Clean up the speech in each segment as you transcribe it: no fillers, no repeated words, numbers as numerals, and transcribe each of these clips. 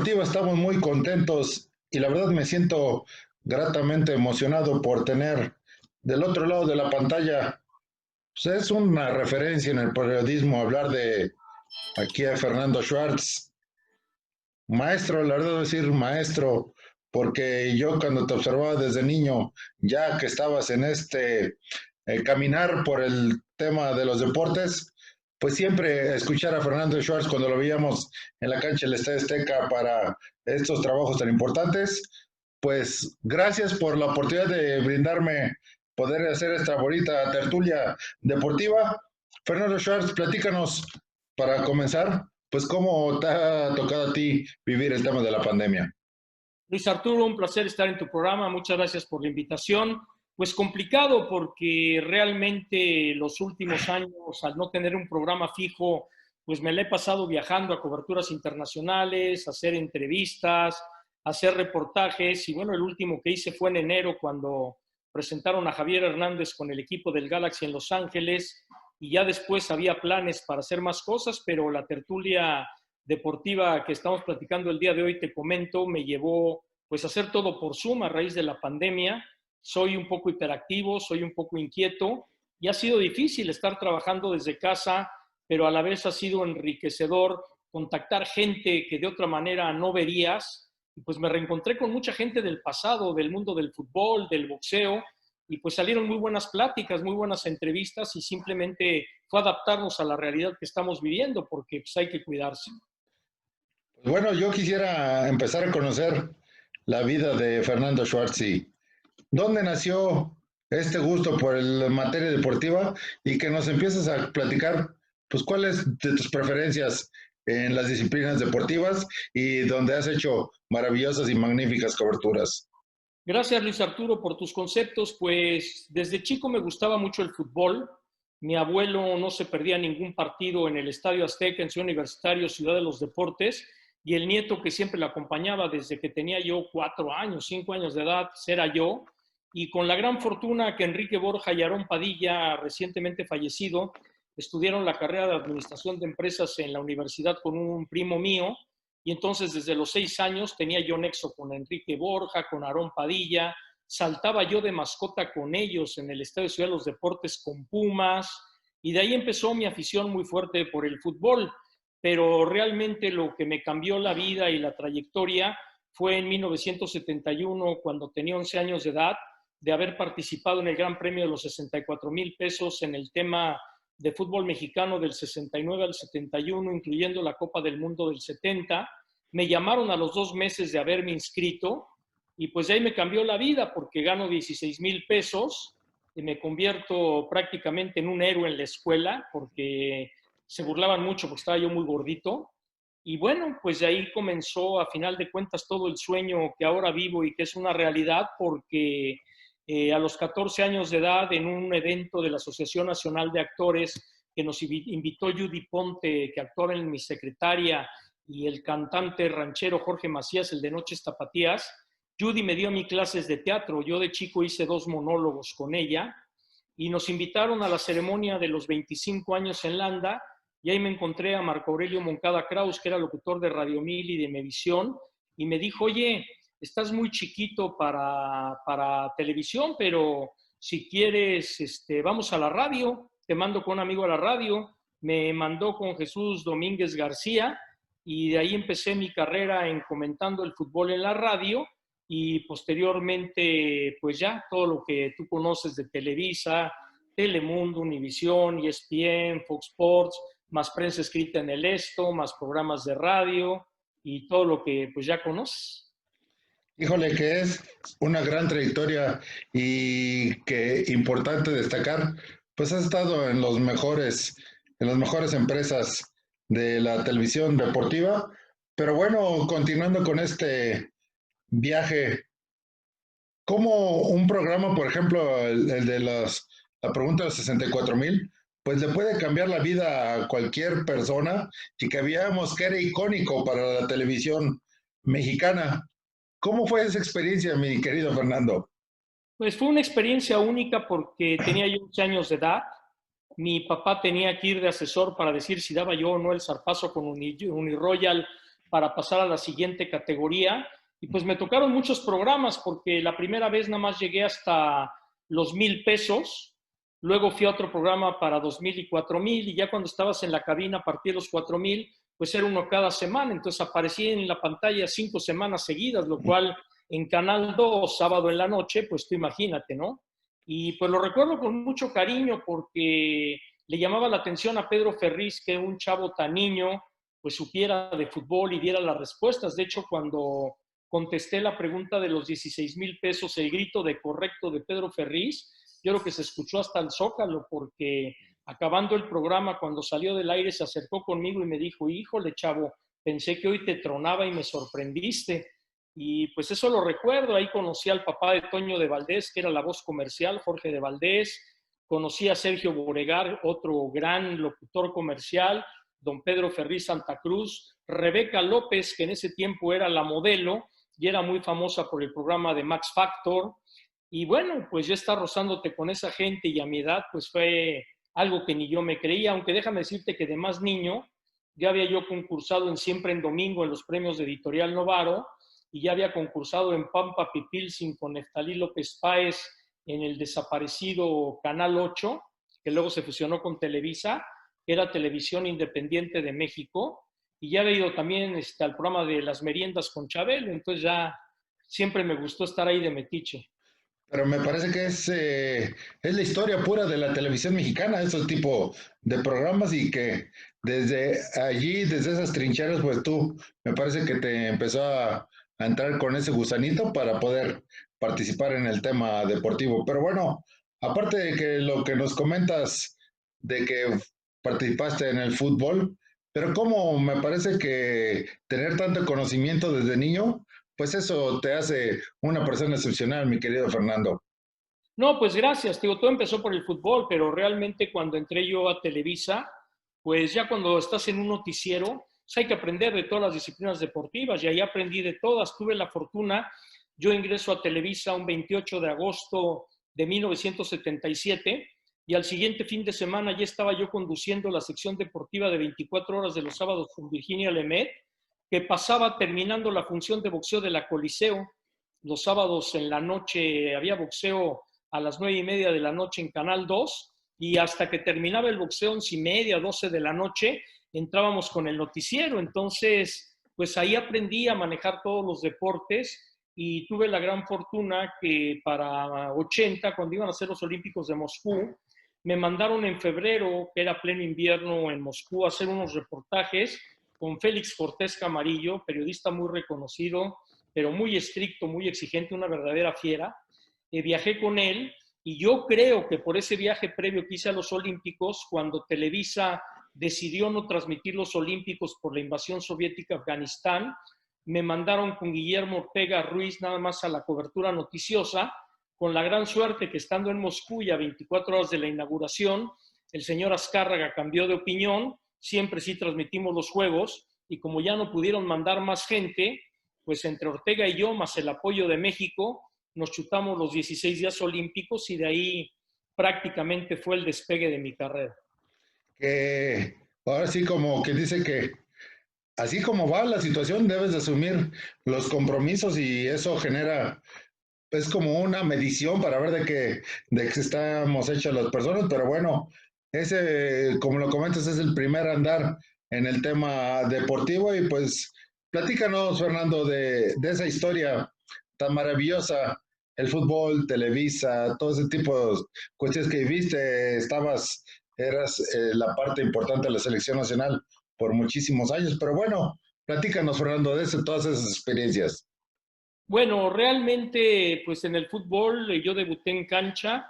Deportiva estamos muy contentos y la verdad me siento gratamente emocionado por tener del otro lado de la pantalla, pues es una referencia en el periodismo hablar de aquí a Fernando Schwartz, maestro, la verdad decir maestro, porque yo cuando te observaba desde niño, ya que estabas en este caminar por el tema de los deportes, pues siempre escuchar a Fernando Schwartz cuando lo veíamos en la cancha del Estadio Azteca para estos trabajos tan importantes, pues gracias por la oportunidad de brindarme poder hacer esta bonita tertulia deportiva. Fernando Schwartz, platícanos para comenzar, pues cómo te ha tocado a ti vivir el tema de la pandemia. Luis Arturo, un placer estar en tu programa. Muchas gracias por la invitación. Pues complicado porque realmente los últimos años, al no tener un programa fijo, pues me la he pasado viajando a coberturas internacionales, a hacer entrevistas, a hacer reportajes. Y bueno, el último que hice fue en enero cuando presentaron a Javier Hernández con el equipo del Galaxy en Los Ángeles. Y ya después había planes para hacer más cosas, pero la tertulia deportiva que estamos platicando el día de hoy, te comento, me llevó pues a hacer todo por Zoom a raíz de la pandemia. Soy un poco hiperactivo, soy un poco inquieto y ha sido difícil estar trabajando desde casa, pero a la vez ha sido enriquecedor contactar gente que de otra manera no verías. Y pues me reencontré con mucha gente del pasado, del mundo del fútbol, del boxeo, y pues salieron muy buenas pláticas, muy buenas entrevistas y simplemente fue adaptarnos a la realidad que estamos viviendo porque pues hay que cuidarse. Bueno, yo quisiera empezar a conocer la vida de Fernando Schwartz. ¿Dónde nació este gusto por la materia deportiva? Y que nos empieces a platicar, pues, cuáles de tus preferencias en las disciplinas deportivas y donde has hecho maravillosas y magníficas coberturas. Gracias, Luis Arturo, por tus conceptos. Pues desde chico me gustaba mucho el fútbol. Mi abuelo no se perdía ningún partido en el Estadio Azteca, en Ciudad Universitario, Ciudad de los Deportes, y el nieto que siempre le acompañaba desde que tenía yo 4 años, 5 años de edad, era yo. Y con la gran fortuna que Enrique Borja y Aarón Padilla, recientemente fallecido, estudiaron la carrera de Administración de Empresas en la universidad con un primo mío, y entonces desde los 6 años tenía yo nexo con Enrique Borja, con Aarón Padilla, saltaba yo de mascota con ellos en el Estadio Ciudad de los Deportes con Pumas, y de ahí empezó mi afición muy fuerte por el fútbol. Pero realmente lo que me cambió la vida y la trayectoria fue en 1971, cuando tenía 11 años de edad, de haber participado en el Gran Premio de los 64,000 pesos en el tema de fútbol mexicano del 69 al 71, incluyendo la Copa del Mundo del 70. Me llamaron a los 2 meses de haberme inscrito y pues de ahí me cambió la vida porque gano 16,000 pesos y me convierto prácticamente en un héroe en la escuela porque se burlaban mucho porque estaba yo muy gordito. Y bueno, pues de ahí comenzó a final de cuentas todo el sueño que ahora vivo y que es una realidad porque a los 14 años de edad, en un evento de la Asociación Nacional de Actores que nos invitó Judy Ponte, que actuaba en Mi Secretaria, y el cantante ranchero Jorge Macías, el de Noches Tapatías, Judy me dio mis clases de teatro. Yo de chico hice 2 monólogos con ella y nos invitaron a la ceremonia de los 25 años en Landa y ahí me encontré a Marco Aurelio Moncada Kraus, que era locutor de Radio Mil y de Mevisión, y me dijo, oye, estás muy chiquito para televisión, pero si quieres, vamos a la radio, te mando con un amigo a la radio. Me mandó con Jesús Domínguez García y de ahí empecé mi carrera en comentando el fútbol en la radio y posteriormente, pues ya todo lo que tú conoces de Televisa, Telemundo, Univisión, ESPN, Fox Sports, más prensa escrita en el Esto, más programas de radio y todo lo que pues ya conoces. Híjole, que es una gran trayectoria y que importante destacar, pues has estado en las mejores empresas de la televisión deportiva, pero bueno, continuando con este viaje, como un programa, por ejemplo, el de la pregunta de los 64,000, pues le puede cambiar la vida a cualquier persona y que veíamos que era icónico para la televisión mexicana. ¿Cómo fue esa experiencia, mi querido Fernando? Pues fue una experiencia única porque tenía yo 11 años de edad. Mi papá tenía que ir de asesor para decir si daba yo o no el zarpazo con Uniroyal para pasar a la siguiente categoría. Y pues me tocaron muchos programas porque la primera vez nada más llegué hasta los 1,000 pesos. Luego fui a otro programa para 2,000 y 4,000, y ya cuando estabas en la cabina a partir de los 4,000, pues era uno cada semana. Entonces aparecí en la pantalla 5 semanas seguidas, lo cual en Canal 2, sábado en la noche, pues tú imagínate, ¿no? Y pues lo recuerdo con mucho cariño porque le llamaba la atención a Pedro Ferriz que un chavo tan niño pues supiera de fútbol y diera las respuestas. De hecho, cuando contesté la pregunta de los 16,000 pesos, el grito de correcto de Pedro Ferriz, yo creo que se escuchó hasta el Zócalo, porque acabando el programa, cuando salió del aire, se acercó conmigo y me dijo: híjole, chavo, pensé que hoy te tronaba y me sorprendiste. Y pues eso lo recuerdo. Ahí conocí al papá de Toño de Valdés, que era la voz comercial, Jorge de Valdés. Conocí a Sergio Boregar, otro gran locutor comercial, don Pedro Ferriz Santa Cruz, Rebeca López, que en ese tiempo era la modelo y era muy famosa por el programa de Max Factor. Y bueno, pues ya estar rozándote con esa gente y a mi edad, pues fue algo que ni yo me creía, aunque déjame decirte que de más niño ya había yo concursado en Siempre en Domingo en los premios de Editorial Novaro, y ya había concursado en Pampa Pipilsin con Neftalí López Páez en el desaparecido Canal 8, que luego se fusionó con Televisa, que era Televisión Independiente de México, y ya había ido también al programa de Las Meriendas con Chabelo. Entonces ya siempre me gustó estar ahí de metiche. Pero me parece que es la historia pura de la televisión mexicana, esos tipo de programas, y que desde allí, desde esas trincheras, pues tú, me parece que te empezó a entrar con ese gusanito para poder participar en el tema deportivo. Pero bueno, aparte de que lo que nos comentas de que participaste en el fútbol, pero como me parece que tener tanto conocimiento desde niño, pues eso te hace una persona excepcional, mi querido Fernando. No, pues gracias. Digo, todo empezó por el fútbol, pero realmente cuando entré yo a Televisa, pues ya cuando estás en un noticiero, pues hay que aprender de todas las disciplinas deportivas, y ahí aprendí de todas. Tuve la fortuna, yo ingreso a Televisa un 28 de agosto de 1977, y al siguiente fin de semana ya estaba yo conduciendo la sección deportiva de 24 horas de los sábados con Virginia Lemet, que pasaba terminando la función de boxeo de la Coliseo. Los sábados en la noche había boxeo a las 9:30 de la noche en Canal 2, y hasta que terminaba el boxeo 11:30, 12 de la noche, entrábamos con el noticiero. Entonces, pues ahí aprendí a manejar todos los deportes, y tuve la gran fortuna que para 80, cuando iban a ser los Olímpicos de Moscú, me mandaron en febrero, que era pleno invierno en Moscú, a hacer unos reportajes con Félix Cortés Camarillo, periodista muy reconocido, pero muy estricto, muy exigente, una verdadera fiera. Viajé con él, y yo creo que por ese viaje previo que hice a los Olímpicos, cuando Televisa decidió no transmitir los Olímpicos por la invasión soviética a Afganistán, me mandaron con Guillermo Ortega Ruiz nada más a la cobertura noticiosa, con la gran suerte que estando en Moscú y a 24 horas de la inauguración, el señor Azcárraga cambió de opinión. Siempre sí transmitimos los juegos, y como ya no pudieron mandar más gente, pues entre Ortega y yo, más el apoyo de México, nos chutamos los 16 días olímpicos, y de ahí prácticamente fue el despegue de mi carrera. Que ahora sí, como que dice que así como va la situación, debes de asumir los compromisos, y eso genera, es como una medición para ver de que estamos hechas las personas. Pero bueno, ese, como lo comentas, es el primer andar en el tema deportivo. Y pues platícanos, Fernando, de esa historia tan maravillosa, el fútbol, Televisa, todo ese tipo de cuestiones que viste, eras la parte importante de la selección nacional por muchísimos años. Pero bueno, platícanos, Fernando, todas esas experiencias. Bueno, realmente, pues en el fútbol yo debuté en cancha,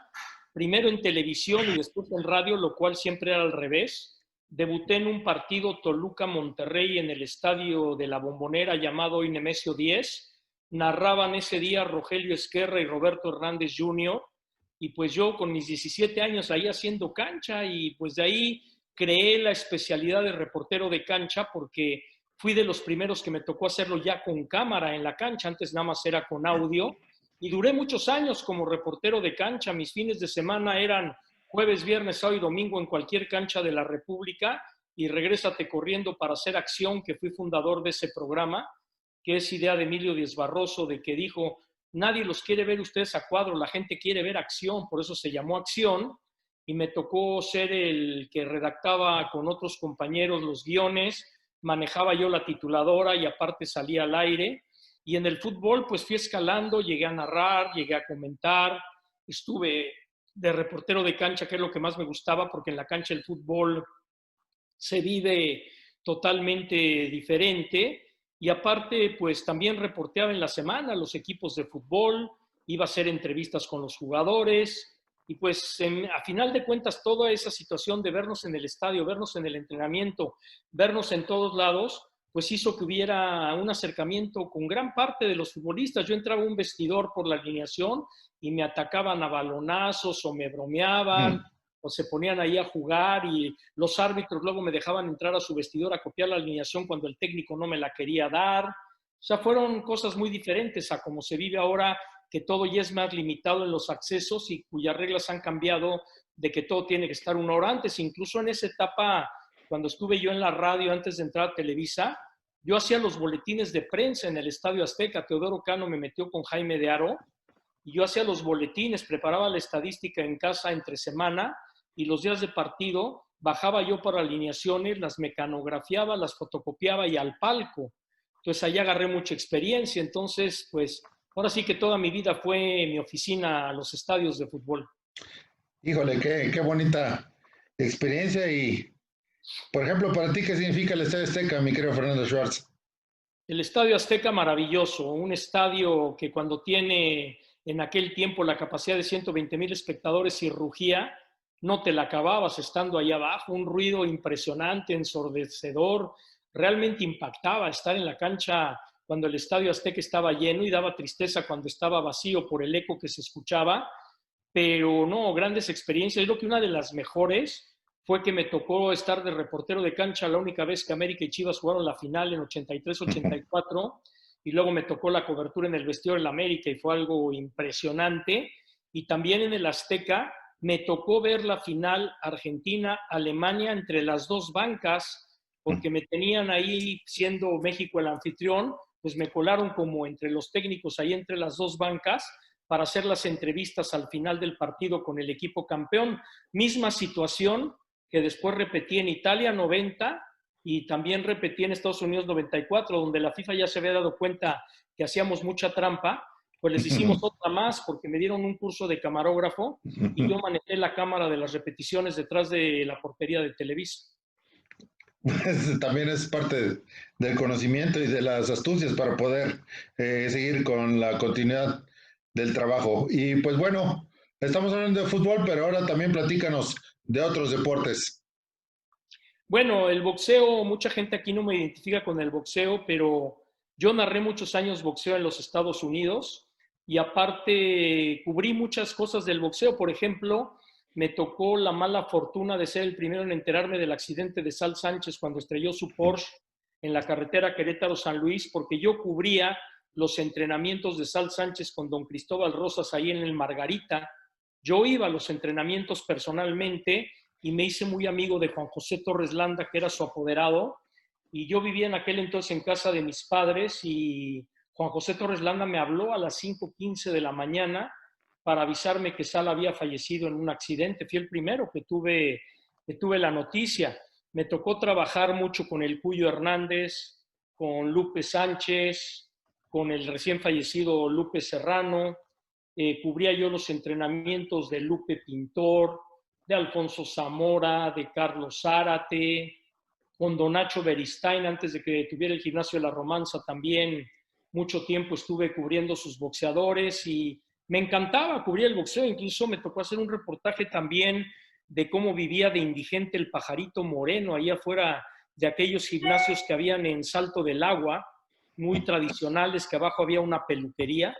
primero en televisión y después en radio, lo cual siempre era al revés. Debuté en un partido Toluca-Monterrey en el estadio de la Bombonera llamado hoy Nemesio 10. Narraban ese día Rogelio Esquerra y Roberto Hernández Jr. Y pues yo con mis 17 años ahí haciendo cancha, y pues de ahí creé la especialidad de reportero de cancha, porque fui de los primeros que me tocó hacerlo ya con cámara en la cancha. Antes nada más era con audio, y duré muchos años como reportero de cancha. Mis fines de semana eran jueves, viernes, sábado y domingo en cualquier cancha de la República, y Regrésate corriendo para hacer acción, que fui fundador de ese programa, que es idea de Emilio Díez Barroso, de que dijo, nadie los quiere ver ustedes a cuadro, la gente quiere ver acción, por eso se llamó Acción, y me tocó ser el que redactaba con otros compañeros los guiones, manejaba yo la tituladora y aparte salía al aire. Y en el fútbol pues fui escalando, llegué a narrar, llegué a comentar, estuve de reportero de cancha, que es lo que más me gustaba, porque en la cancha el fútbol se vive totalmente diferente. Y aparte, pues también reporteaba en la semana los equipos de fútbol, iba a hacer entrevistas con los jugadores. Y pues a final de cuentas, toda esa situación de vernos en el estadio, vernos en el entrenamiento, vernos en todos lados, pues hizo que hubiera un acercamiento con gran parte de los futbolistas. Yo entraba a un vestidor por la alineación y me atacaban a balonazos o me bromeaban o se ponían ahí a jugar y los árbitros luego me dejaban entrar a su vestidor a copiar la alineación cuando el técnico no me la quería dar. O sea, fueron cosas muy diferentes a como se vive ahora, que todo ya es más limitado en los accesos y cuyas reglas han cambiado de que todo tiene que estar una hora antes. Incluso en esa etapa, cuando estuve yo en la radio antes de entrar a Televisa, yo hacía los boletines de prensa en el Estadio Azteca. Teodoro Cano me metió con Jaime de Aro y yo hacía los boletines, preparaba la estadística en casa entre semana y los días de partido bajaba yo para alineaciones, las mecanografiaba, las fotocopiaba y al palco. Entonces ahí agarré mucha experiencia. Entonces, pues ahora sí que toda mi vida fue mi oficina a los estadios de fútbol. Híjole, qué bonita experiencia. Y, por ejemplo, para ti, ¿qué significa el Estadio Azteca, mi querido Fernando Schwartz? El Estadio Azteca maravilloso, un estadio que cuando tiene en aquel tiempo la capacidad de 120,000 espectadores y rugía, no te la acababas estando ahí abajo, un ruido impresionante, ensordecedor, realmente impactaba estar en la cancha cuando el Estadio Azteca estaba lleno y daba tristeza cuando estaba vacío por el eco que se escuchaba, pero no, grandes experiencias. Yo creo que una de las mejores fue que me tocó estar de reportero de cancha la única vez que América y Chivas jugaron la final en 83-84 y luego me tocó la cobertura en el vestidor del América y fue algo impresionante. Y también en el Azteca me tocó ver la final Argentina-Alemania entre las dos bancas, porque me tenían ahí, siendo México el anfitrión, pues me colaron como entre los técnicos ahí entre las dos bancas para hacer las entrevistas al final del partido con el equipo campeón. Misma situación que después repetí en Italia 90 y también repetí en Estados Unidos 94, donde la FIFA ya se había dado cuenta que hacíamos mucha trampa, pues les hicimos otra más porque me dieron un curso de camarógrafo y yo manejé la cámara de las repeticiones detrás de la portería de Televisa. También es parte del conocimiento y de las astucias para poder seguir con la continuidad del trabajo. Y pues bueno, estamos hablando de fútbol, pero ahora también platícanos de otros deportes. Bueno, el boxeo, mucha gente aquí no me identifica con el boxeo, pero yo narré muchos años boxeo en los Estados Unidos y aparte cubrí muchas cosas del boxeo. Por ejemplo, me tocó la mala fortuna de ser el primero en enterarme del accidente de Sal Sánchez cuando estrelló su Porsche en la carretera Querétaro-San Luis, porque yo cubría los entrenamientos de Sal Sánchez con don Cristóbal Rosas ahí en el Margarita. Yo iba a los entrenamientos personalmente y me hice muy amigo de Juan José Torres Landa, que era su apoderado, y yo vivía en aquel entonces en casa de mis padres y Juan José Torres Landa me habló a las 5:15 de la mañana para avisarme que Sal había fallecido en un accidente. Fui el primero que tuve la noticia. Me tocó trabajar mucho con el Cuyo Hernández, con Lupe Sánchez, con el recién fallecido Lupe Serrano. Cubría yo los entrenamientos de Lupe Pintor, de Alfonso Zamora, de Carlos Zárate, con Don Nacho Beristain, antes de que tuviera el gimnasio de la Romanza también, mucho tiempo estuve cubriendo sus boxeadores y me encantaba cubrir el boxeo, incluso me tocó hacer un reportaje también de cómo vivía de indigente el Pajarito Moreno, ahí afuera de aquellos gimnasios que habían en Salto del Agua, muy tradicionales, que abajo había una peluquería,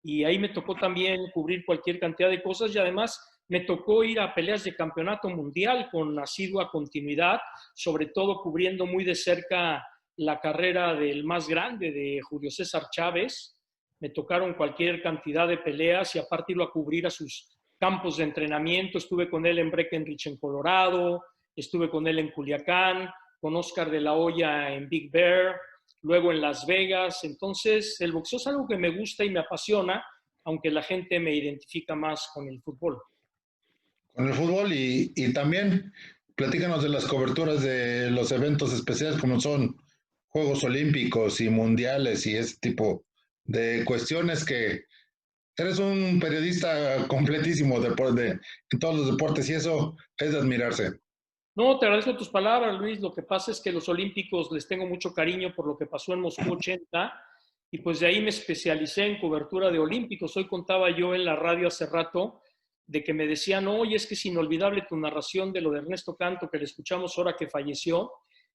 y ahí me tocó también cubrir cualquier cantidad de cosas y además me tocó ir a peleas de campeonato mundial con asidua continuidad, sobre todo cubriendo muy de cerca la carrera del más grande, de Julio César Chávez. Me tocaron cualquier cantidad de peleas y aparte iba a cubrir a sus campos de entrenamiento. Estuve con él en Breckenridge, en Colorado, estuve con él en Culiacán, con Oscar de la Hoya en Big Bear, luego en Las Vegas. Entonces, el boxeo es algo que me gusta y me apasiona, aunque la gente me identifica más con el fútbol. Con el fútbol y también platícanos de las coberturas de los eventos especiales como son Juegos Olímpicos y Mundiales y ese tipo de cuestiones que eres un periodista completísimo en todos los deportes y eso es de admirarse. No, te agradezco tus palabras, Luis. Lo que pasa es que los Olímpicos les tengo mucho cariño por lo que pasó en Moscú 80 y pues de ahí me especialicé en cobertura de Olímpicos. Hoy contaba yo en la radio hace rato de que me decían, oye, es que es inolvidable tu narración de lo de Ernesto Canto, que le escuchamos ahora que falleció.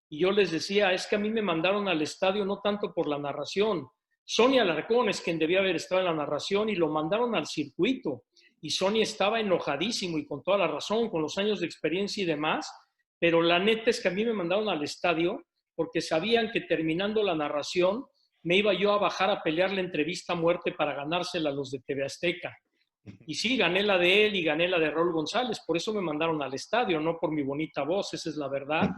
Y yo les decía, es que a mí me mandaron al estadio no tanto por la narración. Sonia Alarcón es quien debía haber estado en la narración y lo mandaron al circuito. Y Sonia estaba enojadísimo y con toda la razón, con los años de experiencia y demás, pero la neta es que a mí me mandaron al estadio porque sabían que terminando la narración me iba yo a bajar a pelear la entrevista a muerte para ganársela a los de TV Azteca. Y sí, gané la de él y gané la de Raúl González, por eso me mandaron al estadio, no por mi bonita voz, esa es la verdad.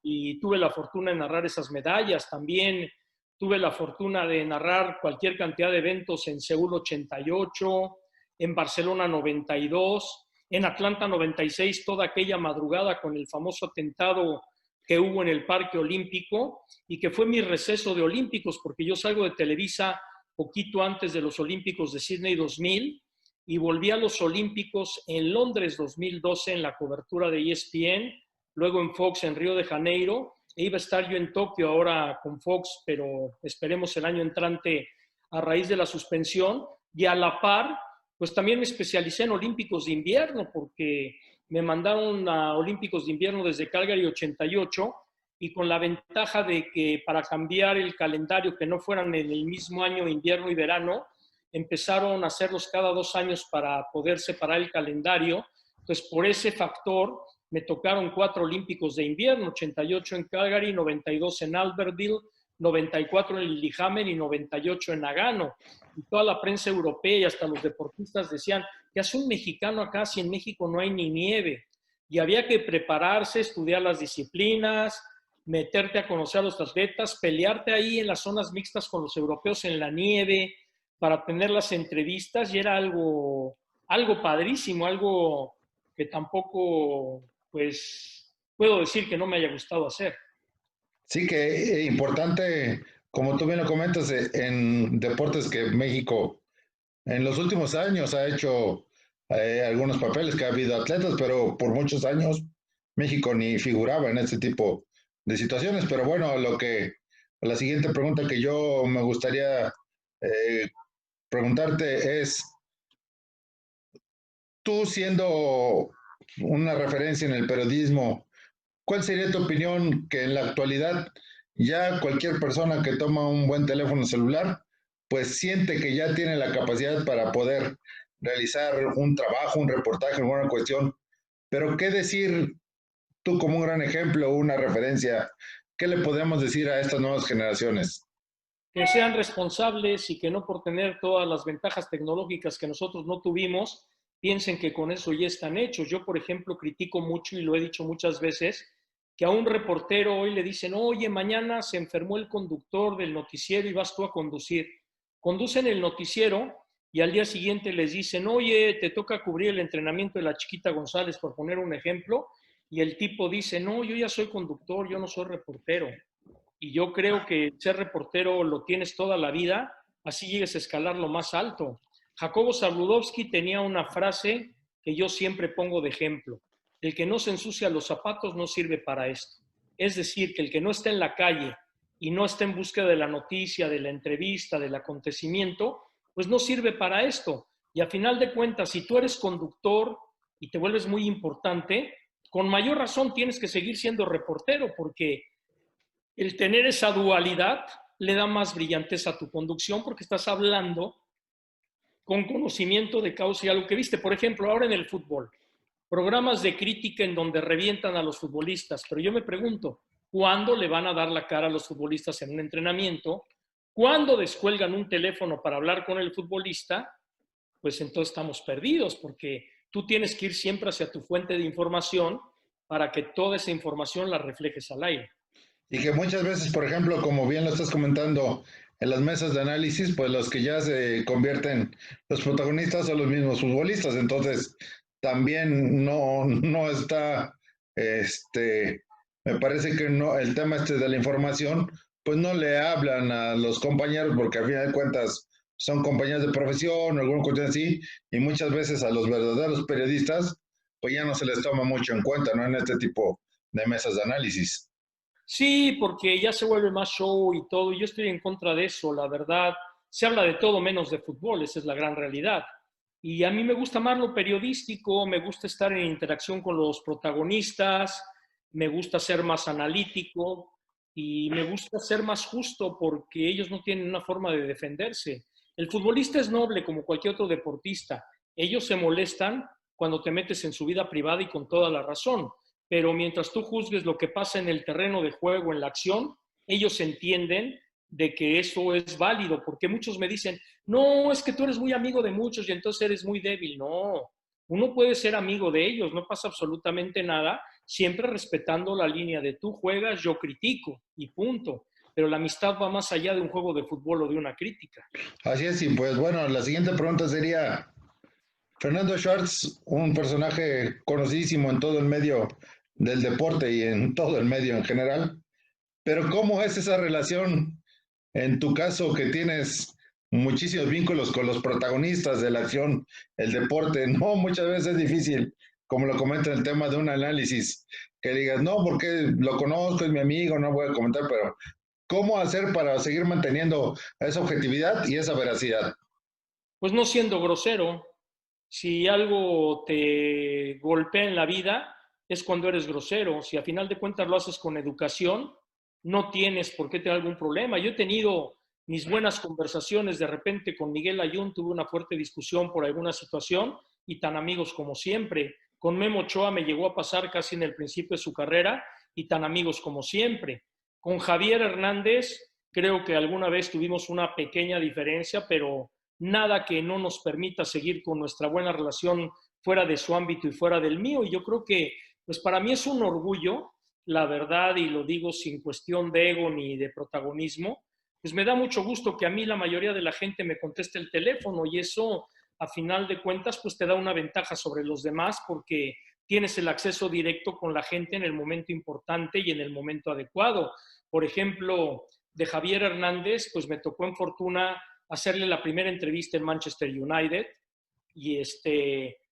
Y tuve la fortuna de narrar esas medallas, también tuve la fortuna de narrar cualquier cantidad de eventos en Seúl 88, en Barcelona 92, en Atlanta 96, toda aquella madrugada con el famoso atentado que hubo en el Parque Olímpico y que fue mi receso de Olímpicos, porque yo salgo de Televisa poquito antes de los Olímpicos de Sydney 2000 y volví a los Olímpicos en Londres 2012 en la cobertura de ESPN, luego en Fox en Río de Janeiro, e iba a estar yo en Tokio ahora con Fox, pero esperemos el año entrante a raíz de la suspensión, y a la par pues también me especialicé en Olímpicos de invierno, porque me mandaron a Olímpicos de invierno desde Calgary 88 y con la ventaja de que para cambiar el calendario, que no fueran en el mismo año invierno y verano, empezaron a hacerlos cada 2 años para poder separar el calendario. Entonces, por ese factor, me tocaron 4 Olímpicos de invierno, 88 en Calgary, 92 en Albertville, 94 en Lillehammer y 98 en Nagano. Y toda la prensa europea y hasta los deportistas decían, ¿qué hace un mexicano acá si en México no hay ni nieve? Y había que prepararse, estudiar las disciplinas, meterte a conocer a los atletas, pelearte ahí en las zonas mixtas con los europeos en la nieve para tener las entrevistas y era algo padrísimo, algo que tampoco, pues, puedo decir que no me haya gustado hacer. Sí que importante, como tú bien lo comentas, en deportes que México en los últimos años ha hecho algunos papeles, que ha habido atletas, pero por muchos años México ni figuraba en este tipo de situaciones. Pero bueno, la siguiente pregunta que yo me gustaría eh, preguntarte es, tú siendo una referencia en el periodismo, ¿cuál sería tu opinión que en la actualidad ya cualquier persona que toma un buen teléfono celular, pues siente que ya tiene la capacidad para poder realizar un trabajo, un reportaje, alguna cuestión? Pero ¿qué decir tú como un gran ejemplo, una referencia? ¿Qué le podemos decir a estas nuevas generaciones? Que sean responsables y que no por tener todas las ventajas tecnológicas que nosotros no tuvimos, piensen que con eso ya están hechos. Yo, por ejemplo, critico mucho y lo he dicho muchas veces, que a un reportero hoy le dicen, oye, mañana se enfermó el conductor del noticiero y vas tú a conducir. Conducen el noticiero y al día siguiente les dicen, oye, te toca cubrir el entrenamiento de la Chiquita González, por poner un ejemplo, y el tipo dice, no, yo ya soy conductor, yo no soy reportero. Y yo creo que ser reportero lo tienes toda la vida, así llegues a escalar lo más alto. Jacobo Zabludovsky tenía una frase que yo siempre pongo de ejemplo. El que no se ensucia los zapatos no sirve para esto. Es decir, que el que no está en la calle y no está en búsqueda de la noticia, de la entrevista, del acontecimiento, pues no sirve para esto. Y a final de cuentas, si tú eres conductor y te vuelves muy importante, con mayor razón tienes que seguir siendo reportero, porque el tener esa dualidad le da más brillantez a tu conducción porque estás hablando con conocimiento de causa y algo que viste. Por ejemplo, ahora en el fútbol, programas de crítica en donde revientan a los futbolistas, pero yo me pregunto, ¿cuándo le van a dar la cara a los futbolistas en un entrenamiento? ¿Cuándo descuelgan un teléfono para hablar con el futbolista? Pues entonces estamos perdidos porque tú tienes que ir siempre hacia tu fuente de información para que toda esa información la reflejes al aire. Y que muchas veces, por ejemplo, como bien lo estás comentando, en las mesas de análisis, pues los que ya se convierten los protagonistas son los mismos futbolistas. Entonces, también no está, me parece que no, el tema de la información, pues no le hablan a los compañeros, porque al final de cuentas son compañeros de profesión o alguna cuestión así, y muchas veces a los verdaderos periodistas, pues ya no se les toma mucho en cuenta, ¿no? En este tipo de mesas de análisis. Sí, porque ya se vuelve más show y todo. Yo estoy en contra de eso, la verdad. Se habla de todo menos de fútbol, esa es la gran realidad. Y a mí me gusta más lo periodístico, me gusta estar en interacción con los protagonistas, me gusta ser más analítico y me gusta ser más justo porque ellos no tienen una forma de defenderse. El futbolista es noble como cualquier otro deportista. Ellos se molestan cuando te metes en su vida privada y con toda la razón, pero mientras tú juzgues lo que pasa en el terreno de juego, en la acción, ellos entienden de que eso es válido, porque muchos me dicen, no, es que tú eres muy amigo de muchos y entonces eres muy débil. No, uno puede ser amigo de ellos, no pasa absolutamente nada, siempre respetando la línea de tú juegas, yo critico y punto. Pero la amistad va más allá de un juego de fútbol o de una crítica. Así es, y pues bueno, la siguiente pregunta sería, Fernando Schwartz, un personaje conocidísimo en todo el medio del deporte y en todo el medio en general, pero ¿cómo es esa relación en tu caso que tienes muchísimos vínculos con los protagonistas de la acción, el deporte? No, muchas veces es difícil, como lo comenta el tema de un análisis, que digas, no, porque lo conozco, es mi amigo, no voy a comentar, pero ¿cómo hacer para seguir manteniendo esa objetividad y esa veracidad? Pues no siendo grosero, si algo te golpea en la vida, es cuando eres grosero. Si a final de cuentas lo haces con educación, no tienes por qué tener algún problema. Yo he tenido mis buenas conversaciones de repente con Miguel Ayun, tuve una fuerte discusión por alguna situación y tan amigos como siempre. Con Memo Ochoa me llegó a pasar casi en el principio de su carrera y tan amigos como siempre. Con Javier Hernández creo que alguna vez tuvimos una pequeña diferencia, pero nada que no nos permita seguir con nuestra buena relación fuera de su ámbito y fuera del mío. Y yo creo que, pues para mí es un orgullo, la verdad, y lo digo sin cuestión de ego ni de protagonismo, pues me da mucho gusto que a mí la mayoría de la gente me conteste el teléfono y eso, a final de cuentas, pues te da una ventaja sobre los demás porque tienes el acceso directo con la gente en el momento importante y en el momento adecuado. Por ejemplo, de Javier Hernández, pues me tocó en fortuna hacerle la primera entrevista en Manchester United y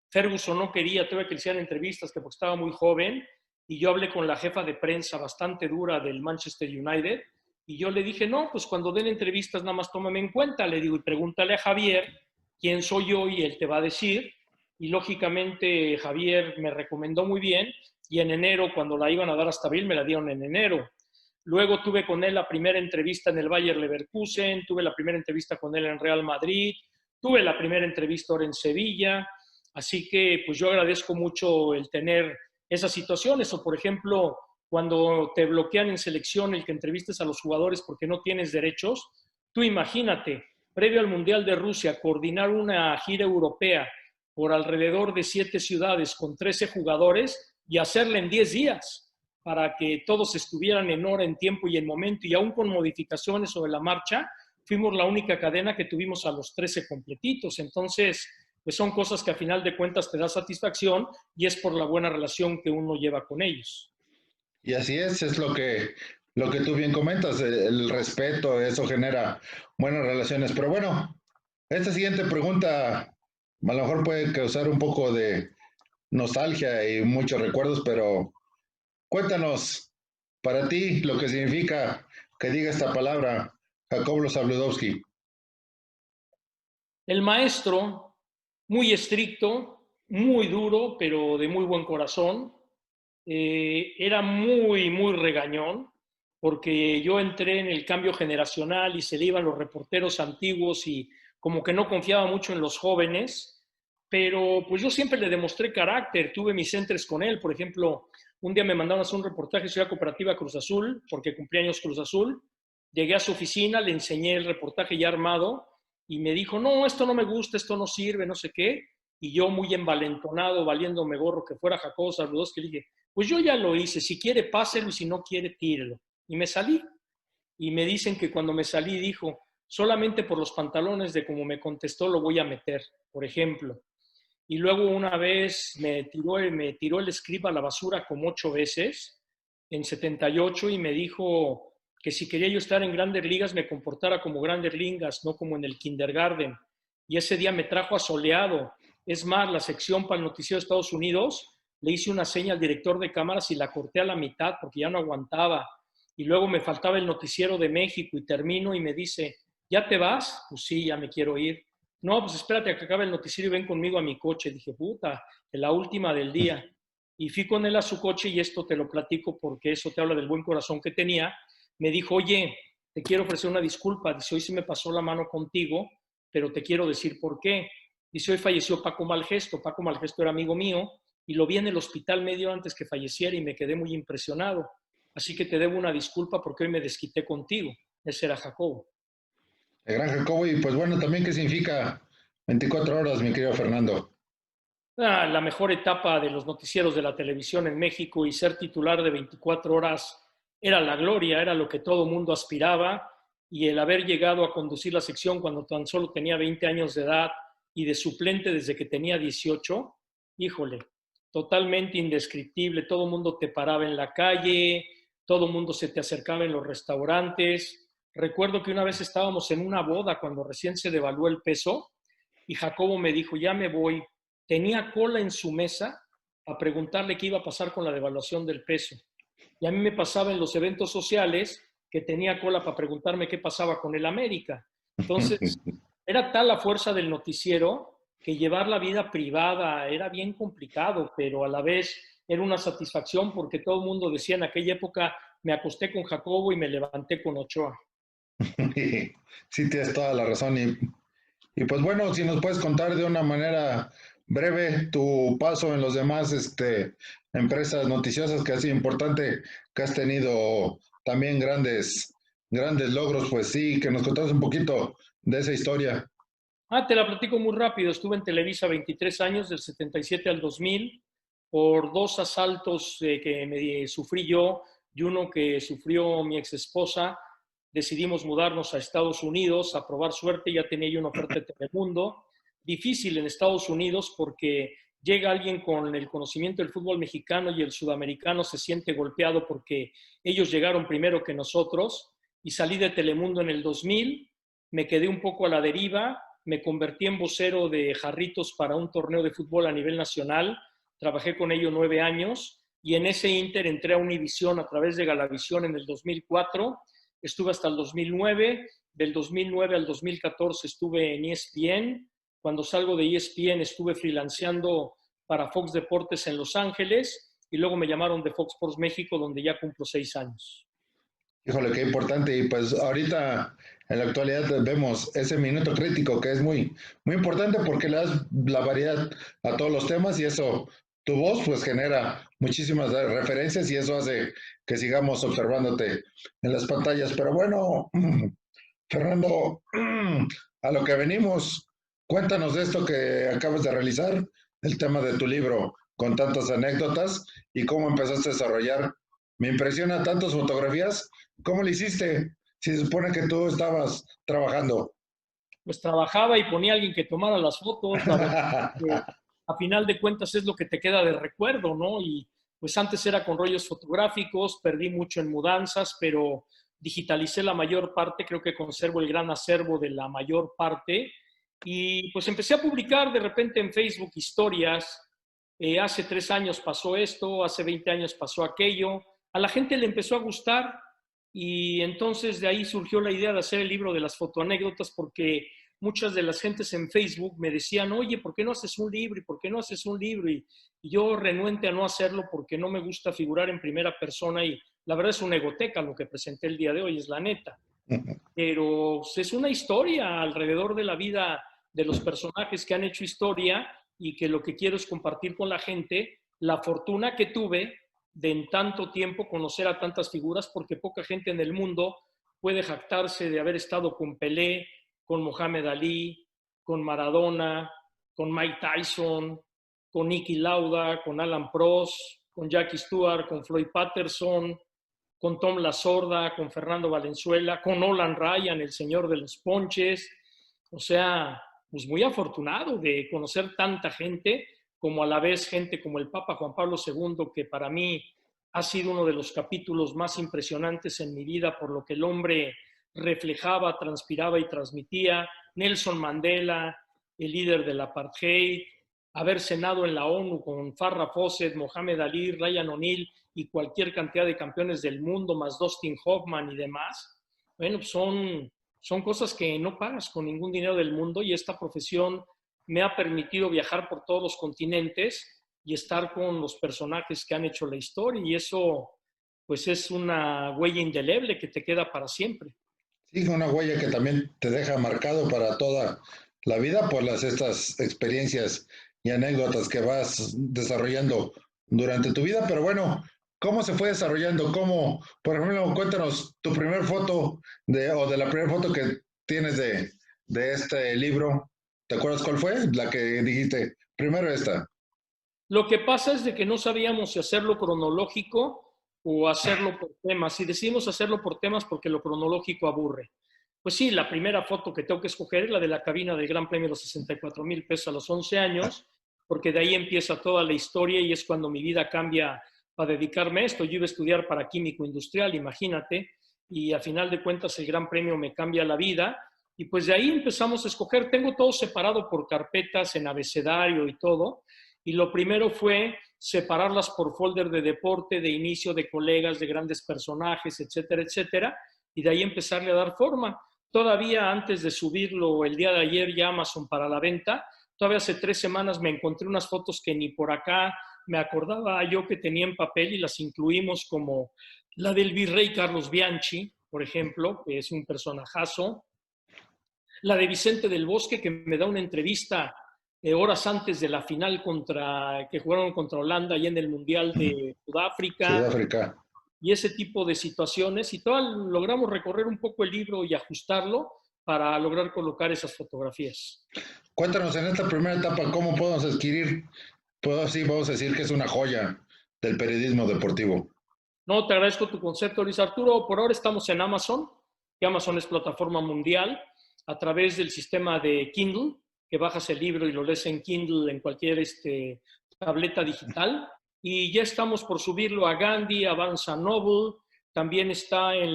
Ferguson no quería, tuve que le hicieran entrevistas que porque estaba muy joven y yo hablé con la jefa de prensa bastante dura del Manchester United y yo le dije, no, pues cuando den entrevistas nada más tómame en cuenta, le digo, y pregúntale a Javier quién soy yo y él te va a decir. Y lógicamente Javier me recomendó muy bien y en enero, cuando la iban a dar hasta abril, me la dieron en enero. Luego tuve con él la primera entrevista en el Bayer Leverkusen, tuve la primera entrevista con él en Real Madrid, tuve la primera entrevista ahora en Sevilla, así que pues yo agradezco mucho el tener esas situaciones, o por ejemplo, cuando te bloquean en selección el que entrevistes a los jugadores porque no tienes derechos, tú imagínate, previo al Mundial de Rusia, coordinar una gira europea por alrededor de 7 ciudades con 13 jugadores y hacerla en 10 días para que todos estuvieran en hora, en tiempo y en momento, y aún con modificaciones sobre la marcha, fuimos la única cadena que tuvimos a los 13 completitos. Entonces, pues son cosas que a final de cuentas te da satisfacción y es por la buena relación que uno lleva con ellos. Y así es lo que tú bien comentas, el respeto, eso genera buenas relaciones. Pero bueno, esta siguiente pregunta a lo mejor puede causar un poco de nostalgia y muchos recuerdos, pero cuéntanos para ti lo que significa que diga esta palabra, Jacobo Zabludowski. El maestro, muy estricto, muy duro, pero de muy buen corazón, era muy regañón, porque yo entré en el cambio generacional y se le iban los reporteros antiguos y como que no confiaba mucho en los jóvenes, pero pues yo siempre le demostré carácter, tuve mis entres con él, por ejemplo, un día me mandaron a hacer un reportaje de Ciudad Cooperativa Cruz Azul, porque cumplía años Cruz Azul, llegué a su oficina, le enseñé el reportaje ya armado y me dijo, no, esto no me gusta, esto no sirve, no sé qué, y yo muy envalentonado, valiéndome gorro que fuera Jacobo Zabludowski, le dije, pues yo ya lo hice, si quiere páselo y si no quiere tírelo. Y me salí. Y me dicen que cuando me salí dijo, solamente por los pantalones de como me contestó lo voy a meter, por ejemplo. Y luego una vez me tiró el script a la basura como 8 veces en 78 y me dijo que si quería yo estar en Grandes Ligas me comportara como Grandes Ligas, no como en el kindergarten. Y ese día me trajo asoleado. Es más, la sección para el noticiero de Estados Unidos le hice una seña al director de cámaras y la corté a la mitad porque ya no aguantaba. Y luego me faltaba el noticiero de México y termino y me dice, ¿ya te vas? Pues sí, ya me quiero ir. No, pues espérate a que acabe el noticiero y ven conmigo a mi coche. Dije, puta, es la última del día. Y fui con él a su coche y esto te lo platico porque eso te habla del buen corazón que tenía. Me dijo, oye, te quiero ofrecer una disculpa. Dice, hoy se me pasó la mano contigo, pero te quiero decir por qué. Dice, hoy falleció Paco Malgesto. Paco Malgesto era amigo mío y lo vi en el hospital medio antes que falleciera y me quedé muy impresionado. Así que te debo una disculpa porque hoy me desquité contigo. Ese era Jacobo. El gran Jacobo, y pues bueno, también qué significa 24 horas, mi querido Fernando. La mejor etapa de los noticieros de la televisión en México y ser titular de 24 horas era la gloria, era lo que todo mundo aspiraba y el haber llegado a conducir la sección cuando tan solo tenía 20 años de edad y de suplente desde que tenía 18, híjole, totalmente indescriptible, todo el mundo te paraba en la calle, todo el mundo se te acercaba en los restaurantes. Recuerdo que una vez estábamos en una boda cuando recién se devaluó el peso y Jacobo me dijo, ya me voy, tenía cola en su mesa a preguntarle qué iba a pasar con la devaluación del peso. Y a mí me pasaba en los eventos sociales que tenía cola para preguntarme qué pasaba con el América. Entonces, era tal la fuerza del noticiero que llevar la vida privada era bien complicado, pero a la vez era una satisfacción porque todo el mundo decía en aquella época, me acosté con Jacobo y me levanté con Ochoa. Sí, tienes toda la razón. Y pues bueno, si nos puedes contar de una manera breve tu paso en los demás empresas noticiosas que ha sido importante, que has tenido también grandes logros, pues sí, que nos contaras un poquito de esa historia. Te la platico muy rápido. Estuve en Televisa 23 años, del 77 al 2000, por 2 asaltos que me sufrí yo y uno que sufrió mi ex esposa. Decidimos mudarnos a Estados Unidos a probar suerte. Ya tenía yo una oferta de Telemundo. Difícil en Estados Unidos porque llega alguien con el conocimiento del fútbol mexicano y el sudamericano se siente golpeado porque ellos llegaron primero que nosotros. Y salí de Telemundo en el 2000, me quedé un poco a la deriva, me convertí en vocero de Jarritos para un torneo de fútbol a nivel nacional, trabajé con ellos 9 años y en ese inter entré a Univisión a través de Galavisión en el 2004, estuve hasta el 2009, del 2009 al 2014 estuve en ESPN, cuando salgo de ESPN estuve freelanceando para Fox Deportes en Los Ángeles y luego me llamaron de Fox Sports México donde ya cumplo 6 años. Híjole, qué importante. Y pues ahorita en la actualidad vemos ese minuto crítico que es muy importante porque le das la variedad a todos los temas y eso, tu voz pues genera muchísimas referencias y eso hace que sigamos observándote en las pantallas. Pero bueno, Fernando, a lo que venimos, cuéntanos de esto que acabas de realizar, el tema de tu libro con tantas anécdotas y cómo empezaste a desarrollar. Me impresiona tantas fotografías. ¿Cómo lo hiciste? Si se supone que tú estabas trabajando. Pues trabajaba y ponía a alguien que tomara las fotos, la verdad que a final de cuentas es lo que te queda de recuerdo, ¿no? Y pues antes era con rollos fotográficos, perdí mucho en mudanzas, pero digitalicé la mayor parte, creo que conservo el gran acervo de la mayor parte y pues empecé a publicar de repente en Facebook historias. Hace 3 años pasó esto, hace 20 años pasó aquello, a la gente le empezó a gustar y entonces de ahí surgió la idea de hacer el libro de las fotoanécdotas porque muchas de las gentes en Facebook me decían, oye, ¿por qué no haces un libro? ¿Y por qué no haces un libro? Y yo renuente a no hacerlo porque no me gusta figurar en primera persona y la verdad es una egoteca lo que presenté el día de hoy, es la neta. Pero pues, es una historia alrededor de la vida de los personajes que han hecho historia y que lo que quiero es compartir con la gente la fortuna que tuve de en tanto tiempo conocer a tantas figuras, porque poca gente en el mundo puede jactarse de haber estado con Pelé, con Mohamed Ali, con Maradona, con Mike Tyson, con Niki Lauda, con Alan Prost, con Jackie Stewart, con Floyd Patterson, con Tom La Sorda, con Fernando Valenzuela, con Nolan Ryan, el señor de los ponches. O sea, pues muy afortunado de conocer tanta gente, como a la vez gente como el Papa Juan Pablo II, que para mí ha sido uno de los capítulos más impresionantes en mi vida por lo que el hombre reflejaba, transpiraba y transmitía. Nelson Mandela, el líder del apartheid, haber cenado en la ONU con Farrah Fawcett, Mohamed Ali, Ryan O'Neal y cualquier cantidad de campeones del mundo, más Dustin Hoffman y demás. Bueno, son cosas que no pagas con ningún dinero del mundo, y esta profesión me ha permitido viajar por todos los continentes y estar con los personajes que han hecho la historia, y eso pues es una huella indeleble que te queda para siempre. Sí, una huella que también te deja marcado para toda la vida por estas experiencias y anécdotas que vas desarrollando durante tu vida. Pero bueno, ¿cómo se fue desarrollando? ¿Cómo, por ejemplo, cuéntanos tu primer foto o de la primera foto que tienes de este libro? ¿Te acuerdas cuál fue? La que dijiste, primero esta. Lo que pasa es de que no sabíamos si hacerlo cronológico o hacerlo por temas. Y decidimos hacerlo por temas porque lo cronológico aburre. Pues sí, la primera foto que tengo que escoger es la de la cabina del Gran Premio de los 64,000 pesos a los 11 años, porque de ahí empieza toda la historia y es cuando mi vida cambia para dedicarme a esto. Yo iba a estudiar para químico industrial, imagínate, y a final de cuentas el Gran Premio me cambia la vida. Y pues de ahí empezamos a escoger. Tengo todo separado por carpetas en abecedario y todo. Y lo primero fue separarlas por folder de deporte, de inicio, de colegas, de grandes personajes, etcétera, etcétera, y de ahí empezarle a dar forma. Todavía antes de subirlo el día de ayer ya a Amazon para la venta, todavía hace 3 semanas me encontré unas fotos que ni por acá me acordaba yo que tenía en papel, y las incluimos, como la del virrey Carlos Bianchi, por ejemplo, que es un personajazo. La de Vicente del Bosque, que me da una entrevista horas antes de la final que jugaron contra Holanda y en el Mundial de Sudáfrica, Sudáfrica. y ese tipo de situaciones. Y logramos recorrer un poco el libro y ajustarlo para lograr colocar esas fotografías. Cuéntanos en esta primera etapa cómo podemos adquirir, pues sí, vamos a decir que es una joya del periodismo deportivo. No, te agradezco tu concepto, Luis Arturo. Por ahora estamos en Amazon, que Amazon es plataforma mundial, a través del sistema de Kindle, que bajas el libro y lo lees en Kindle en cualquier tableta digital. Y ya estamos por subirlo a Gandhi, a Barnes & Noble, también está en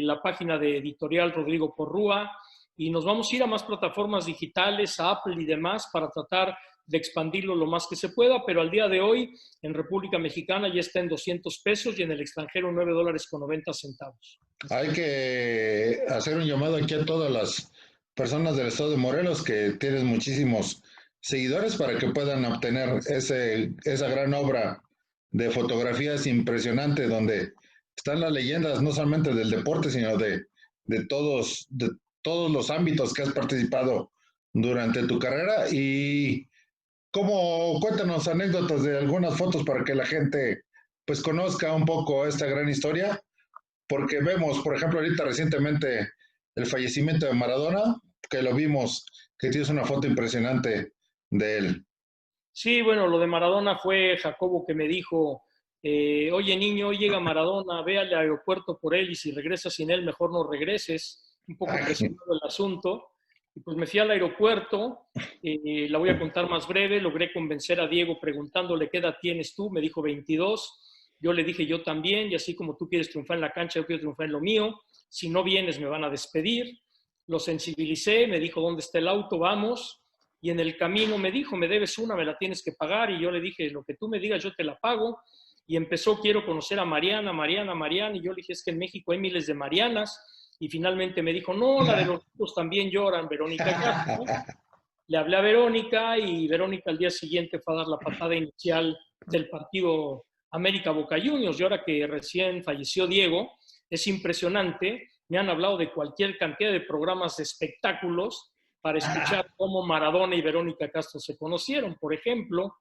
la página de editorial Rodrigo Porrúa, y nos vamos a ir a más plataformas digitales, a Apple y demás, para tratar de expandirlo lo más que se pueda, pero al día de hoy en República Mexicana ya está en 200 pesos y en el extranjero $9.90. Hay que hacer un llamado aquí a todas las personas del estado de Morelos, que tienes muchísimos seguidores, para que puedan obtener esa gran obra de fotografías impresionante, donde están las leyendas no solamente del deporte, sino de todos los ámbitos que has participado durante tu carrera. Y cuéntanos anécdotas de algunas fotos para que la gente pues conozca un poco esta gran historia, porque vemos, por ejemplo, ahorita recientemente el fallecimiento de Maradona, que lo vimos, que tienes una foto impresionante de él. Sí, bueno, lo de Maradona fue Jacobo que me dijo, oye niño, hoy llega Maradona, ve al aeropuerto por él y si regresas sin él, mejor no regreses. Un poco presionado el asunto. Y pues me fui al aeropuerto, la voy a contar más breve, logré convencer a Diego preguntándole qué edad tienes tú, me dijo 22. Yo le dije yo también, y así como tú quieres triunfar en la cancha, yo quiero triunfar en lo mío. Si no vienes, me van a despedir. Lo sensibilicé, me dijo, ¿dónde está el auto? Vamos. Y en el camino me dijo, me debes una, me la tienes que pagar. Y yo le dije, lo que tú me digas, yo te la pago. Y empezó, quiero conocer a Mariana, Mariana, Mariana. Y yo le dije, es que en México hay miles de Marianas. Y finalmente me dijo, no, la de los ricos también lloran, Verónica Castro. Le hablé a Verónica y Verónica al día siguiente fue a dar la patada inicial del partido América Boca Juniors. Y ahora que recién falleció Diego, es impresionante. Me han hablado de cualquier cantidad de programas de espectáculos para escuchar cómo Maradona y Verónica Castro se conocieron. Por ejemplo,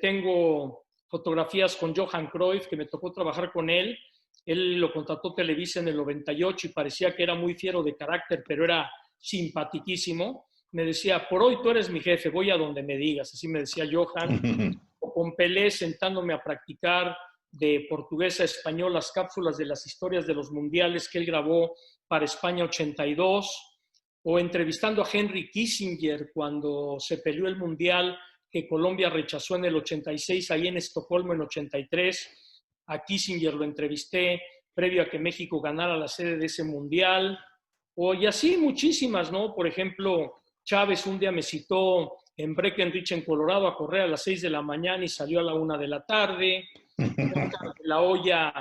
tengo fotografías con Johan Cruyff, que me tocó trabajar con él. Él lo contrató Televisa en el 98 y parecía que era muy fiero de carácter, pero era simpaticísimo. Me decía, por hoy tú eres mi jefe, voy a donde me digas. Así me decía Johan. con Pelé sentándome a practicar de portugués a español las cápsulas de las historias de los mundiales que él grabó para España 82, o entrevistando a Henry Kissinger cuando se peleó el mundial que Colombia rechazó en el 86, ahí en Estocolmo en 83. A Kissinger lo entrevisté previo a que México ganara la sede de ese mundial. Y así muchísimas, ¿no? Por ejemplo, Chávez un día me citó en Breckenridge, en Colorado, a correr a las 6 de la mañana y salió a la 1 de la tarde. Oscar de la Hoya,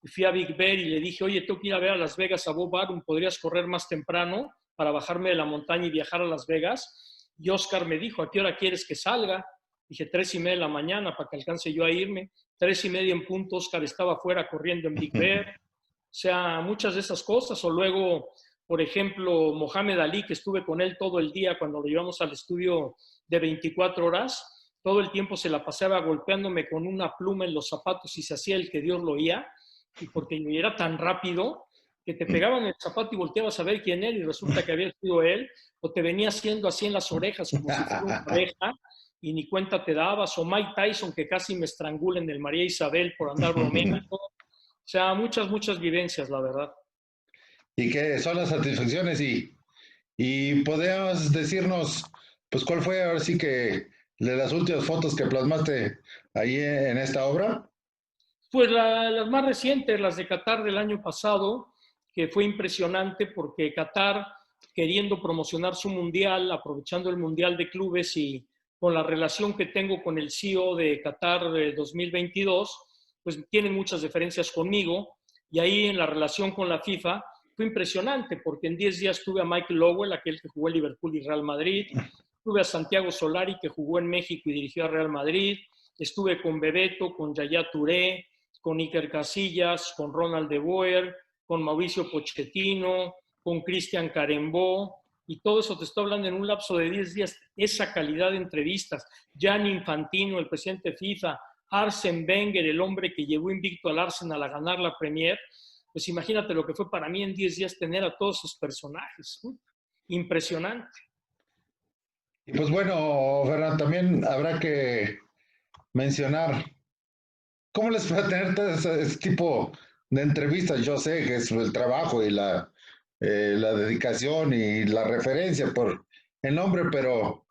fui a Big Bear y le dije, oye, tengo que ir a ver a Las Vegas a Bob Arum, ¿podrías correr más temprano para bajarme de la montaña y viajar a Las Vegas? Y Oscar me dijo, ¿a qué hora quieres que salga? Dije, 3:30 de la mañana para que alcance yo a irme. 3:30 en punto, Oscar estaba afuera corriendo en Big Bear. O sea, muchas de esas cosas. O luego, por ejemplo, Mohamed Ali, que estuve con él todo el día cuando lo llevamos al estudio de 24 horas, todo el tiempo se la pasaba golpeándome con una pluma en los zapatos y se hacía el que Dios lo oía, y porque era tan rápido que te pegaban el zapato y volteabas a ver quién era y resulta que había sido él, o te venía haciendo así en las orejas como si fuera una oreja y ni cuenta te dabas, o Mike Tyson que casi me estrangula en el María Isabel por andar bromeando. O sea, muchas vivencias, la verdad. ¿Y qué son las satisfacciones? Y podrías decirnos, pues, ¿cuál fue ahora sí que de las últimas fotos que plasmaste ahí en esta obra? Pues las más recientes, las de Qatar del año pasado, que fue impresionante porque Qatar, queriendo promocionar su mundial, aprovechando el mundial de clubes y con la relación que tengo con el CEO de Qatar de 2022, pues tienen muchas diferencias conmigo. Y ahí en la relación con la FIFA fue impresionante porque en 10 días tuve a Michael Lowell, aquel que jugó en Liverpool y Real Madrid, tuve a Santiago Solari, que jugó en México y dirigió a Real Madrid, estuve con Bebeto, con Yaya Touré, con Iker Casillas, con Ronald de Boer, con Mauricio Pochettino, con Cristian Carembó, y todo eso te estoy hablando en un lapso de 10 días, esa calidad de entrevistas. Gianni Infantino, el presidente de FIFA, Arsene Wenger, el hombre que llevó invicto al Arsenal a ganar la Premier, pues imagínate lo que fue para mí en 10 días tener a todos esos personajes. Impresionante. Y pues bueno, Fernando, también habrá que mencionar cómo les puede tener todo ese tipo de entrevistas. Yo sé que es el trabajo y la dedicación y la referencia por el nombre, pero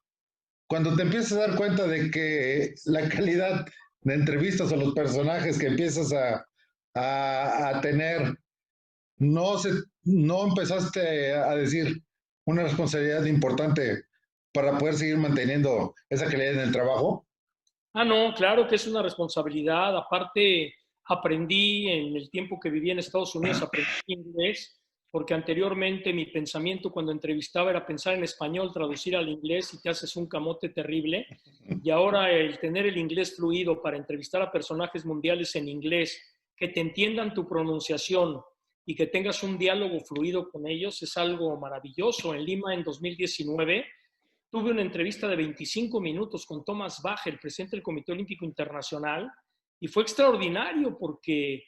cuando te empiezas a dar cuenta de que la calidad de entrevistas o los personajes que empiezas a tener, no, no empezaste a decir una responsabilidad importante para poder seguir manteniendo esa calidad en el trabajo. No, claro que es una responsabilidad. Aparte, aprendí en el tiempo que viví en Estados Unidos, aprendí inglés, porque anteriormente mi pensamiento cuando entrevistaba era pensar en español, traducir al inglés y te haces un camote terrible. Y ahora el tener el inglés fluido para entrevistar a personajes mundiales en inglés, que te entiendan tu pronunciación y que tengas un diálogo fluido con ellos es algo maravilloso. En Lima en 2019 tuve una entrevista de 25 minutos con Thomas Bach, el presidente del Comité Olímpico Internacional, y fue extraordinario porque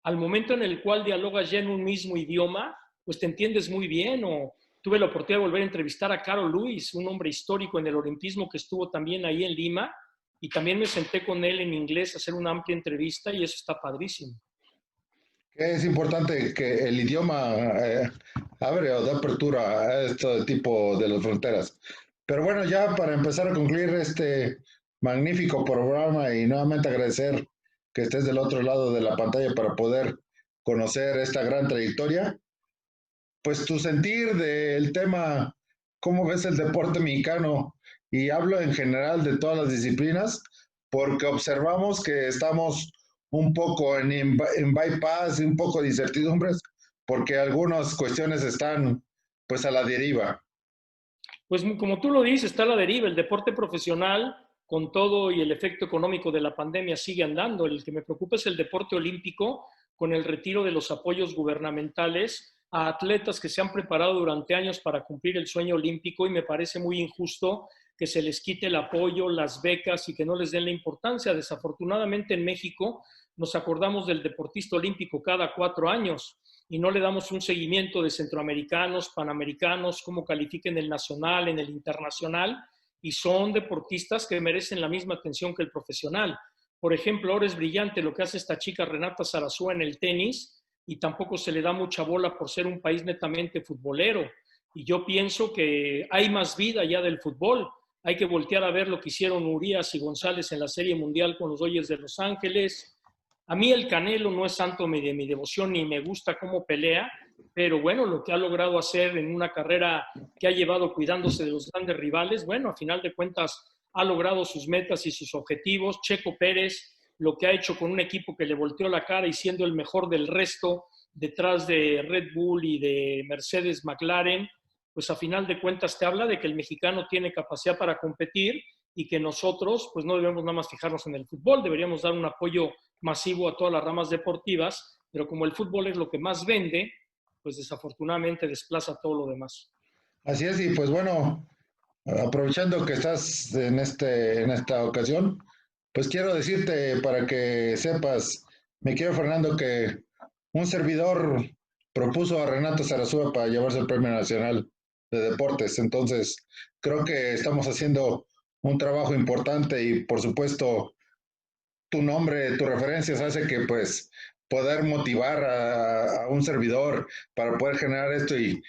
al momento en el cual dialogas ya en un mismo idioma, pues te entiendes muy bien. O tuve la oportunidad de volver a entrevistar a Carol Lewis, un hombre histórico en el olimpismo que estuvo también ahí en Lima, y también me senté con él en inglés a hacer una amplia entrevista y eso está padrísimo. Es importante que el idioma abre o da apertura a este tipo de las fronteras. Pero bueno, ya para empezar a concluir este magnífico programa y nuevamente agradecer que estés del otro lado de la pantalla para poder conocer esta gran trayectoria, pues tu sentir del tema, cómo ves el deporte mexicano, y hablo en general de todas las disciplinas, porque observamos que estamos un poco en bypass y un poco de incertidumbres, porque algunas cuestiones están pues a la deriva. Pues como tú lo dices, está a la deriva. El deporte profesional, con todo y el efecto económico de la pandemia, sigue andando. El que me preocupa es el deporte olímpico, con el retiro de los apoyos gubernamentales a atletas que se han preparado durante años para cumplir el sueño olímpico, y me parece muy injusto que se les quite el apoyo, las becas y que no les den la importancia. Desafortunadamente en México nos acordamos del deportista olímpico cada 4 años y no le damos un seguimiento de centroamericanos, panamericanos, cómo califiquen el nacional, en el internacional, y son deportistas que merecen la misma atención que el profesional. Por ejemplo, ahora es brillante lo que hace esta chica Renata Sarasúa en el tenis y tampoco se le da mucha bola por ser un país netamente futbolero. Y yo pienso que hay más vida allá del fútbol. Hay que voltear a ver lo que hicieron Urias y González en la Serie Mundial con los Dodgers de Los Ángeles. A mí el Canelo no es santo de mi devoción ni me gusta cómo pelea, pero bueno, lo que ha logrado hacer en una carrera que ha llevado cuidándose de los grandes rivales, bueno, a final de cuentas ha logrado sus metas y sus objetivos. Checo Pérez, lo que ha hecho con un equipo que le volteó la cara y siendo el mejor del resto detrás de Red Bull y de Mercedes McLaren, pues a final de cuentas te habla de que el mexicano tiene capacidad para competir y que nosotros pues no debemos nada más fijarnos en el fútbol, deberíamos dar un apoyo masivo a todas las ramas deportivas, pero como el fútbol es lo que más vende, pues desafortunadamente desplaza todo lo demás. Así es, y pues bueno, aprovechando que estás en esta ocasión, pues quiero decirte para que sepas, me quiero Fernando, que un servidor propuso a Renato Sarasúa para llevarse el Premio Nacional de Deportes. Entonces, creo que estamos haciendo un trabajo importante y por supuesto tu nombre, tus referencias hace que pues poder motivar a un servidor para poder generar esto y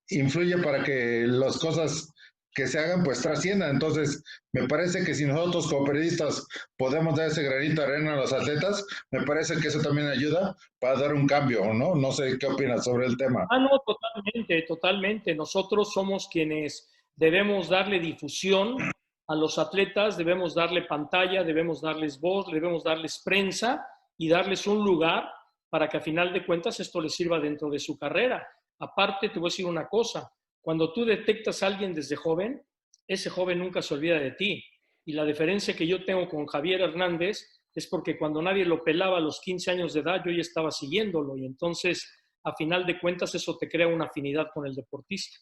influye para que las cosas que se hagan pues trasciendan. Entonces, me parece que si nosotros como periodistas podemos dar ese granito de arena a los atletas, me parece que eso también ayuda para dar un cambio, ¿no? No sé qué opinas sobre el tema. Ah, no, totalmente, totalmente. Nosotros somos quienes debemos darle difusión a los atletas, debemos darle pantalla, debemos darles voz, debemos darles prensa y darles un lugar para que a final de cuentas esto les sirva dentro de su carrera. Aparte, te voy a decir una cosa, cuando tú detectas a alguien desde joven, ese joven nunca se olvida de ti. Y la diferencia que yo tengo con Javier Hernández es porque cuando nadie lo pelaba a los 15 años de edad, yo ya estaba siguiéndolo y entonces a final de cuentas eso te crea una afinidad con el deportista.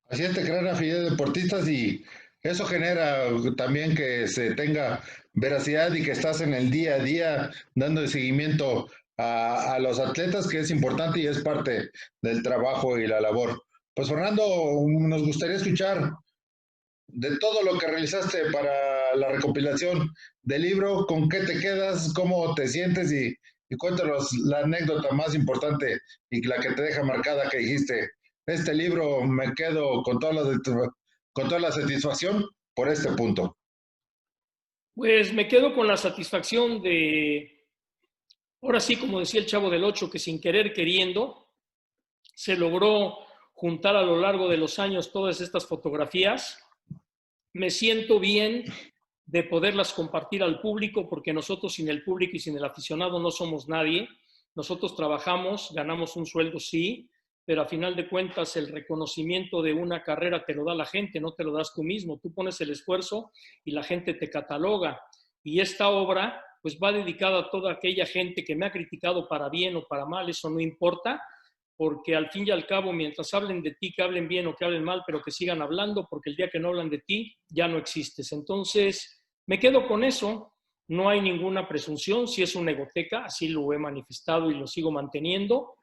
Así es, te crean afinidad de deportistas y eso genera también que se tenga veracidad y que estás en el día a día dando seguimiento a los atletas, que es importante y es parte del trabajo y la labor. Pues Fernando, nos gustaría escuchar de todo lo que realizaste para la recopilación del libro, ¿con qué te quedas? ¿Cómo te sientes? Y cuéntanos la anécdota más importante y la que te deja marcada que dijiste, este libro me quedo con toda la satisfacción por este punto. Pues me quedo con la satisfacción de, ahora sí, como decía el Chavo del Ocho, que sin querer queriendo se logró juntar a lo largo de los años todas estas fotografías. Me siento bien de poderlas compartir al público, porque nosotros sin el público y sin el aficionado no somos nadie. Nosotros trabajamos, ganamos un sueldo, sí, pero a final de cuentas el reconocimiento de una carrera te lo da la gente, no te lo das tú mismo. Tú pones el esfuerzo y la gente te cataloga. Y esta obra pues va dedicada a toda aquella gente que me ha criticado para bien o para mal, eso no importa, porque al fin y al cabo, mientras hablen de ti, que hablen bien o que hablen mal, pero que sigan hablando, porque el día que no hablan de ti, ya no existes. Entonces, me quedo con eso, no hay ninguna presunción, si es una egoteca, así lo he manifestado y lo sigo manteniendo,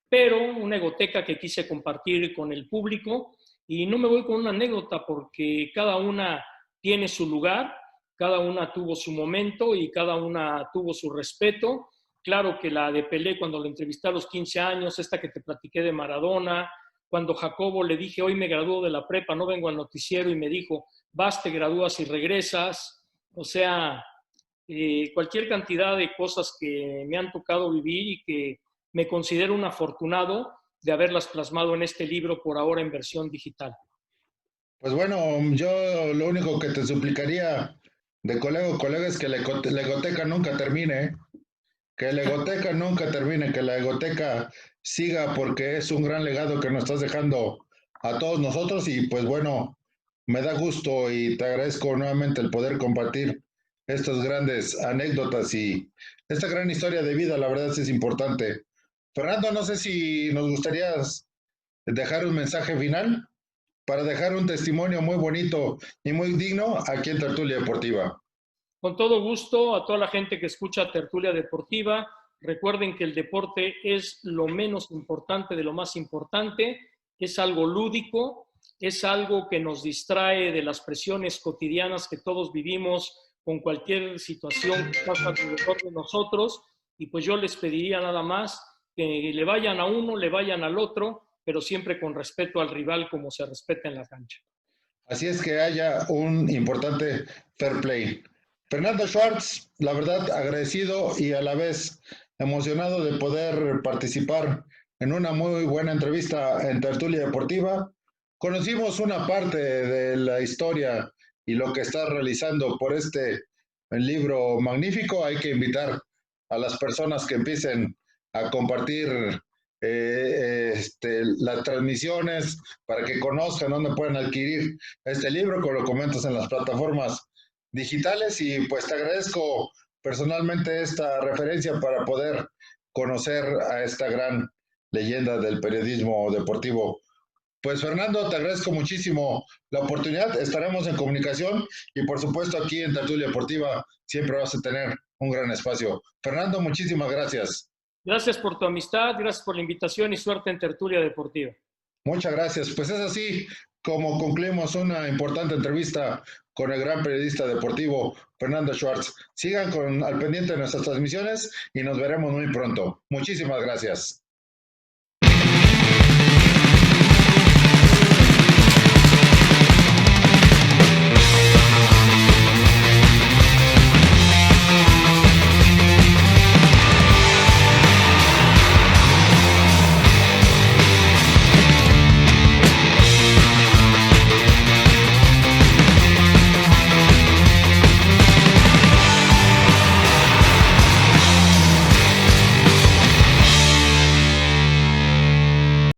pero una egoteca que quise compartir con el público y no me voy con una anécdota porque cada una tiene su lugar, cada una tuvo su momento y cada una tuvo su respeto. Claro que la de Pelé cuando lo entrevisté a los 15 años, esta que te platiqué de Maradona, cuando Jacobo le dije, hoy me gradúo de la prepa, no vengo al noticiero y me dijo, vas, te gradúas y regresas. O sea, cualquier cantidad de cosas que me han tocado vivir y que me considero un afortunado de haberlas plasmado en este libro por ahora en versión digital. Pues bueno, yo lo único que te suplicaría de colega a colega es que la egoteca nunca termine, que la egoteca nunca termine, que la egoteca siga porque es un gran legado que nos estás dejando a todos nosotros y pues bueno, me da gusto y te agradezco nuevamente el poder compartir estas grandes anécdotas y esta gran historia de vida, la verdad es importante. Fernando, no sé si nos gustaría dejar un mensaje final para dejar un testimonio muy bonito y muy digno aquí en Tertulia Deportiva. Con todo gusto, a toda la gente que escucha Tertulia Deportiva, recuerden que el deporte es lo menos importante de lo más importante, es algo lúdico, es algo que nos distrae de las presiones cotidianas que todos vivimos con cualquier situación que pasa alrededor de nosotros, y pues yo les pediría nada más que le vayan a uno, le vayan al otro, pero siempre con respeto al rival como se respeta en la cancha. Así es que haya un importante fair play. Fernando Schwartz, la verdad agradecido y a la vez emocionado de poder participar en una muy buena entrevista en Tertulia Deportiva. Conocimos una parte de la historia y lo que está realizando por este libro magnífico. Hay que invitar a las personas que empiecen a compartir las transmisiones para que conozcan dónde pueden adquirir este libro, como lo comentas en las plataformas digitales, y pues te agradezco personalmente esta referencia para poder conocer a esta gran leyenda del periodismo deportivo. Pues Fernando, te agradezco muchísimo la oportunidad, estaremos en comunicación y por supuesto aquí en Tertulia Deportiva siempre vas a tener un gran espacio. Fernando, muchísimas gracias. Gracias por tu amistad, gracias por la invitación y suerte en Tertulia Deportiva. Muchas gracias. Pues es así como concluimos una importante entrevista con el gran periodista deportivo Fernando Schwartz. Sigan al pendiente de nuestras transmisiones y nos veremos muy pronto. Muchísimas gracias.